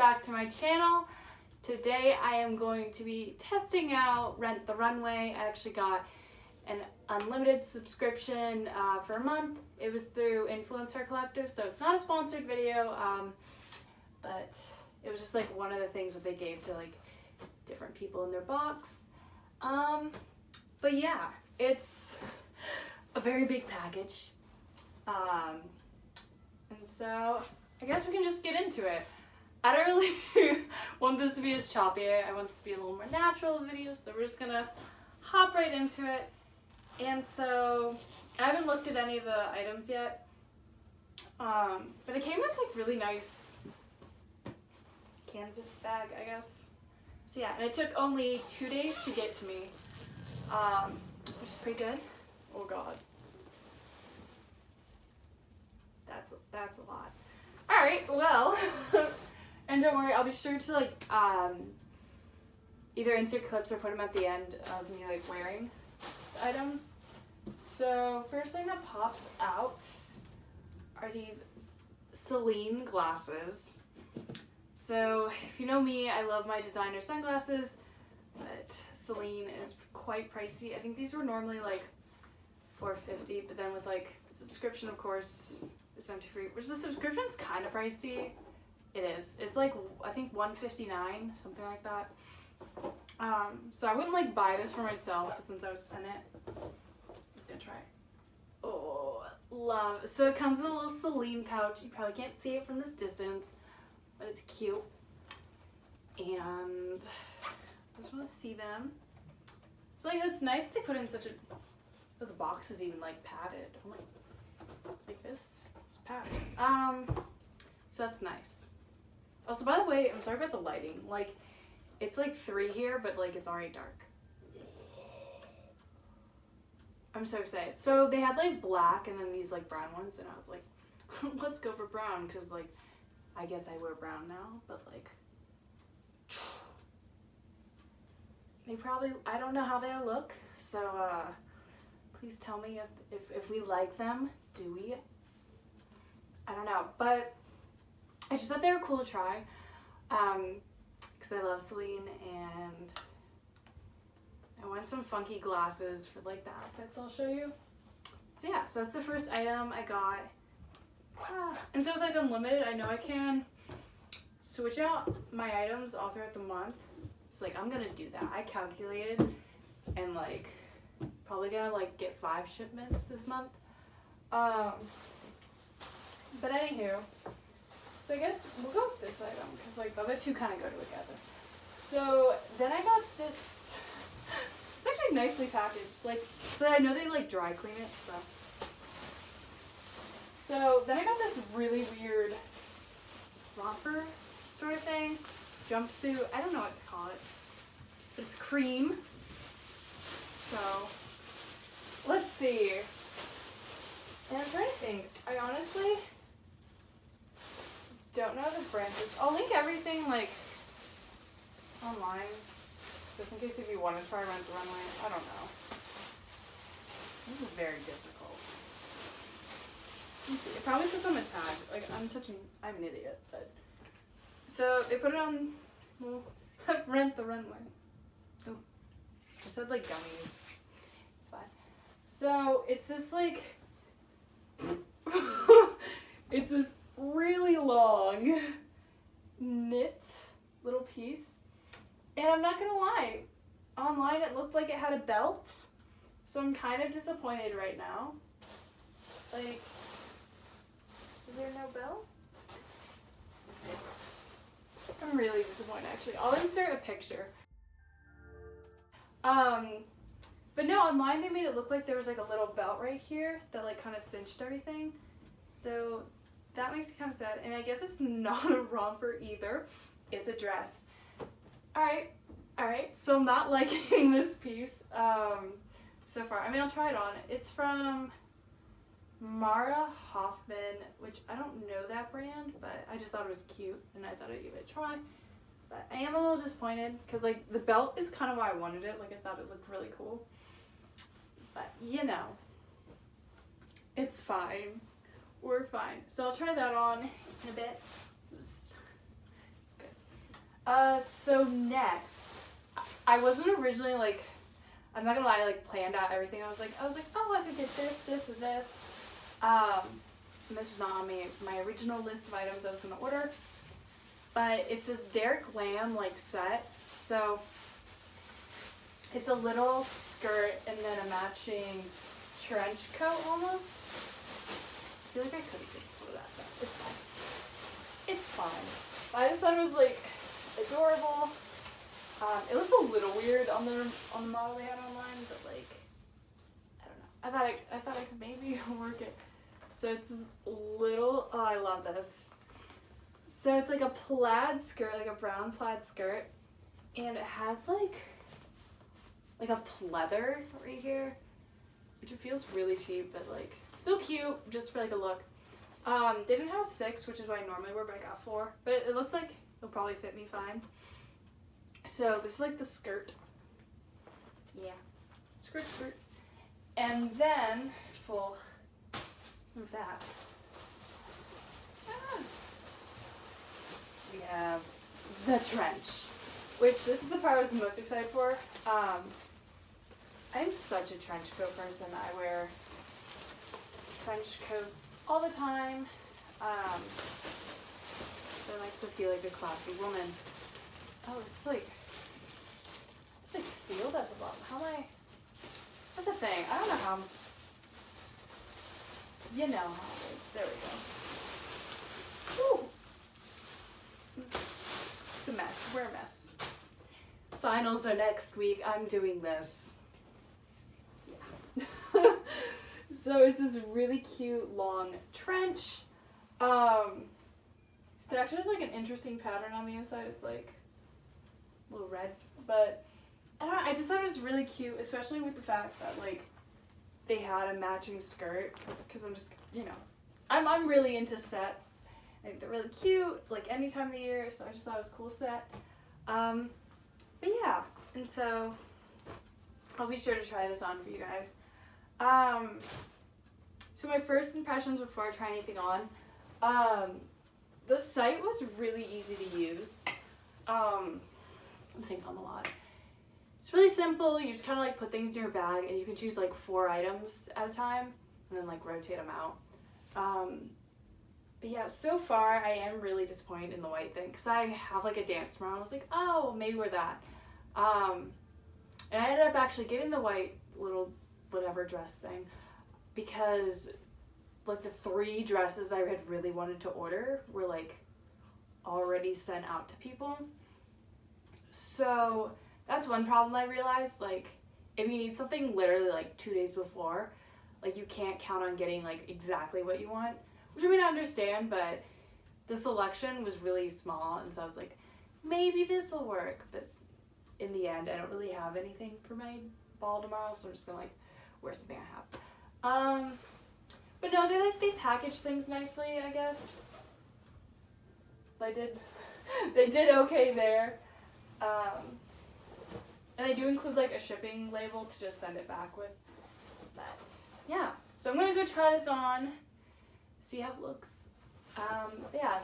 back to my channel. Today I am going to be testing out Rent The Runway. I actually got an unlimited subscription for a month. It was through Influencer Collective, so it's not a sponsored video, but it was just like one of the things that they gave to like different people in their box. But yeah, it's a very big package. And so I guess we can just get into it. I don't really want this to be as choppy. I want this to be a little more natural video, so we're just gonna hop right into it. And so I haven't looked at any of the items yet, but it came in this like really nice canvas bag, I guess. So yeah, and it took only 2 days to get to me, which is pretty good. Oh god, that's a lot. All right, well. And don't worry, I'll be sure to like either insert clips or put them at the end of me like wearing the items. So first thing that pops out are these Celine glasses. So if you know me, I love my designer sunglasses, but Celine is quite pricey. I think these were normally like $4.50, but then with like the subscription, of course, it's empty free, which the subscription's kind of pricey. It is. It's like, I think $159, something like that. So I wouldn't like buy this for myself, but since I was in it, I'm just gonna try it. Oh, love. So it comes in a little Celine pouch. You probably can't see it from this distance, but it's cute. And I just want to see them. So like, it's nice that they put in such a, oh, the box is even like padded. I'm like this, it's padded. So that's nice. Also, by the way, I'm sorry about the lighting. Like, it's like 3 here, but like it's already dark. I'm so excited. So they had like black and then these like brown ones, and I was like, let's go for brown, because like, I guess I wear brown now, but like, they probably, I don't know how they look, so please tell me if we like them. Do we? I don't know, but I just thought they were cool to try, because I love Celine, and I want some funky glasses for like the outfits I'll show you. So yeah, so that's the first item I got. And so with like unlimited, I know I can switch out my items all throughout the month. So like, I'm gonna do that. I calculated, and like probably gonna like get 5 shipments this month. But anywho, so I guess we'll go with this item, because like the other two kind of go together. So then I got this, it's actually nicely packaged. Like, so I know they like dry clean it, so then I got this really weird romper sort of thing, jumpsuit, I don't know what to call it, but it's cream. So let's see. And I'm trying to think, I honestly don't know the brands. I'll link everything like online, just in case if you want to try Rent The Runway. I don't know. This is very difficult. Let's see. It probably says on the tag. Like, I'm an idiot, but. So they put it on, well, Rent The Runway. Oh, I said like gummies. It's fine. So it's this like, it's this really long knit little piece, and I'm not gonna lie, online it looked like it had a belt, so I'm kind of disappointed right now. Like, is there no belt? I'm really disappointed actually. I'll insert a picture. But no, online they made it look like there was like a little belt right here that like kind of cinched everything, so that makes me kind of sad. And I guess it's not a romper either. It's a dress. Alright, so I'm not liking this piece so far. I mean, I'll try it on. It's from Mara Hoffman, which I don't know that brand, but I just thought it was cute, and I thought I'd give it a try. But I am a little disappointed, because like the belt is kind of why I wanted it. Like, I thought it looked really cool. But, you know, it's fine. We're fine. So I'll try that on in a bit. It's good. So next, I wasn't originally like, I'm not gonna lie, like planned out everything. I was like, oh, I could get this, this, and this. And this was not on my original list of items I was gonna order. But it's this Derek Lamb like set. So it's a little skirt and then a matching trench coat almost. I feel like I could have just pulled it out, but it's fine. It's fine. But I just thought it was like adorable. It looked a little weird on the model they had online, but like I don't know. I thought I could maybe work it. So it's this little. Oh, I love this. So it's like a plaid skirt, like a brown plaid skirt, and it has like a pleather right here, which it feels really cheap, but like it's still cute just for like a look. They didn't have a 6, which is what I normally wear, but I got 4. But it looks like it'll probably fit me fine. So this is like the skirt. Yeah, skirt. And then we'll move that. We have the trench, which this is the part I was most excited for. I'm such a trench coat person. I wear trench coats all the time. So I like to feel like a classy woman. Oh, it's like sealed at the bottom. How am I? That's the thing. I don't know how. You know how it is. There we go. Woo. It's a mess. We're a mess. Finals are next week. I'm doing this. Yeah. So it's this really cute long trench. It actually has like an interesting pattern on the inside. It's like a little red, but I don't know. I just thought it was really cute, especially with the fact that like they had a matching skirt. Because I'm just, I'm really into sets. I think they're really cute, like any time of the year. So I just thought it was a cool set. But yeah, and so I'll be sure to try this on for you guys. So my first impressions before I try anything on, the site was really easy to use. I'm saying on a lot. It's really simple. You just kind of like put things in your bag and you can choose like 4 items at a time and then like rotate them out. But yeah, so far I am really disappointed in the white thing because I have like a dance tomorrow. I was like, oh, maybe wear that. And I ended up actually getting the white little whatever dress thing because like the 3 dresses I had really wanted to order were like already sent out to people. So that's one problem I realized. Like if you need something literally like 2 days before, like you can't count on getting like exactly what you want, which I mean I understand, but the selection was really small, and so I was like, maybe this will work. But in the end, I don't really have anything for my ball tomorrow, so I'm just gonna like wear something I have. But no, they package things nicely, I guess. They did okay there. And they do include like a shipping label to just send it back with. But yeah, so I'm gonna go try this on, see how it looks. Yeah,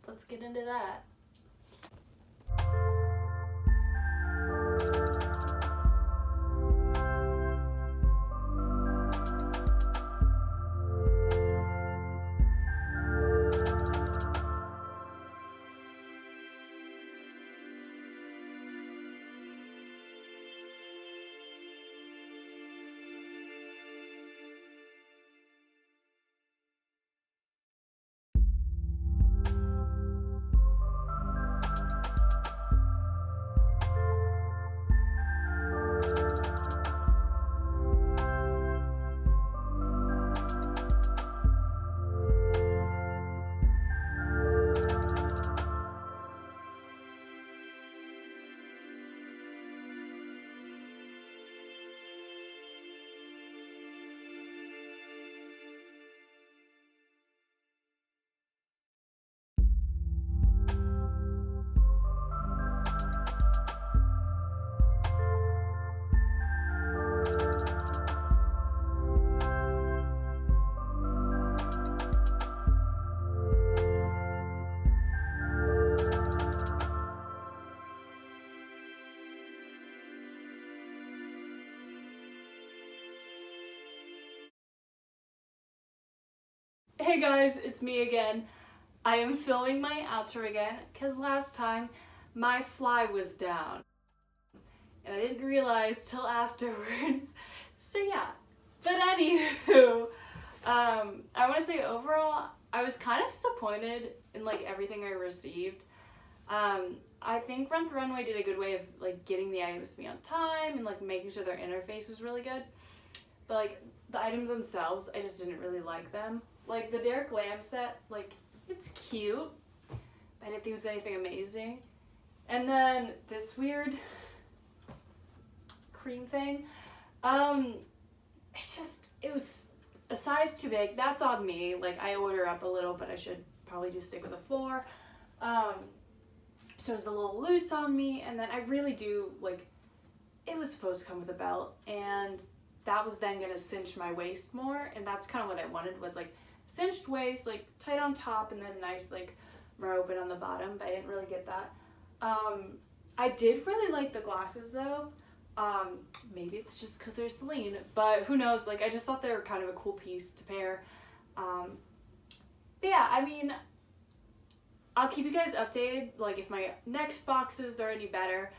let's get into that. Hey guys, it's me again. I am filming my outro again because last time my fly was down and I didn't realize till afterwards. So yeah, but anywho, I want to say overall I was kind of disappointed in like everything I received. I think Rent The Runway did a good way of like getting the items to me on time and like making sure their interface was really good. But like the items themselves, I just didn't really like them. Like the Derek Lamb set, like it's cute, but I didn't think it was anything amazing. And then this weird cream thing, it was a size too big. That's on me. Like I order up a little, but I should probably just stick with a 4. So it was a little loose on me, and then I really do, like, it was supposed to come with a belt, and that was then going to cinch my waist more, and that's kind of what I wanted, was, like, cinched waist, like, tight on top, and then nice, like, more open on the bottom, but I didn't really get that. I did really like the glasses, though. Maybe it's just because they're Celine, but who knows, like, I just thought they were kind of a cool piece to pair. But yeah, I mean, I'll keep you guys updated, like if my next boxes are any better.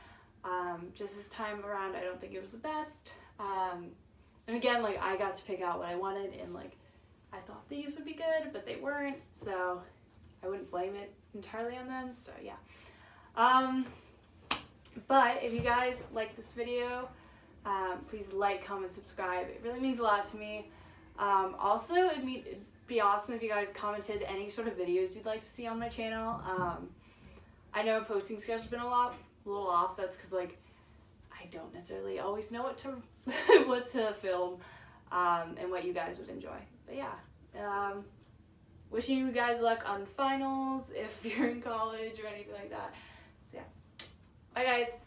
Just this time around, I don't think it was the best. And again, like I got to pick out what I wanted, and like I thought these would be good, but they weren't, so I wouldn't blame it entirely on them, so yeah. But if you guys like this video, please like, comment, subscribe. It really means a lot to me. Also, it'd be awesome if you guys commented any sort of videos you'd like to see on my channel. I know posting schedule's been a little off. That's because like I don't necessarily always know what to film and what you guys would enjoy. But yeah, wishing you guys luck on finals if you're in college or anything like that. So yeah, bye guys.